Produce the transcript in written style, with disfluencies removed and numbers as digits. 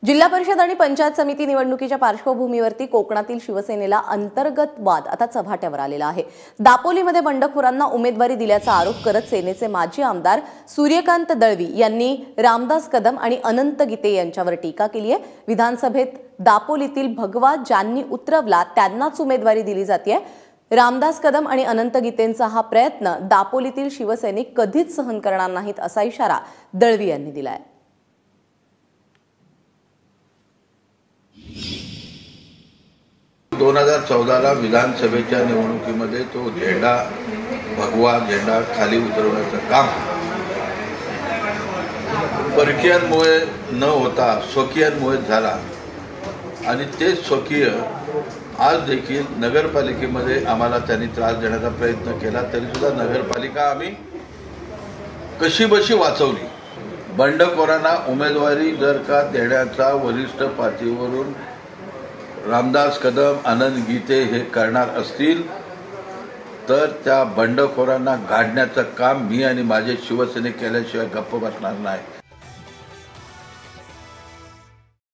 जिल्हा परिषद आणि पंचायत समिती निवडणुकीच्या पार्श्वभूमीवरती कोकणातील शिवसेनेला अंतर्गत वाद आता चव्हाट्यावर आलेला आहे। दापोलीमध्ये बंडखोरांना उमेदवारी दिल्याचा आरोप करत सेनेचे माजी आमदार सूर्यकांत दळवी यांनी रामदास कदम आणि अनंत गीते यांच्यावर टीका केली आहे। विधानसभेत दापोलीतील भगवा ज्यांनी उतरवला त्यांनाच उमेदवारी दिली जाते। रामदास कदम आणि अनंत गीतेंचा हा प्रयत्न दापोलीतील शिवसैनिक कधीच सहन करणार नाहीत असा इशारा दळवी यांनी दिलाय। 2014ला विधानसभेच्या निवडणुकीमध्ये तो झेंडा भगवा झेंडा खाली उतरवण्याचं काम परकीयांमुळे न होता स्वकीयांमुळे झाला आणि ते स्वकीय आज देखील नगरपालिकेमध्ये आम्हाला त्यांनी त्रास देण्याचा प्रयत्न केला तरी सुद्धा नगरपालिका आम्ही कशीबशी वाचवली। बंडखोरांना उमेदवारी जर का देण्याचा वरिष्ठ पातळीवरून रामदास कदम अनंत गीते हे करणार असतील तर त्या बंडखोरांना गाडण्याचं काम मी आणि माझे शिवसैनिक केल्याशिवाय गप्प बसणार नाही।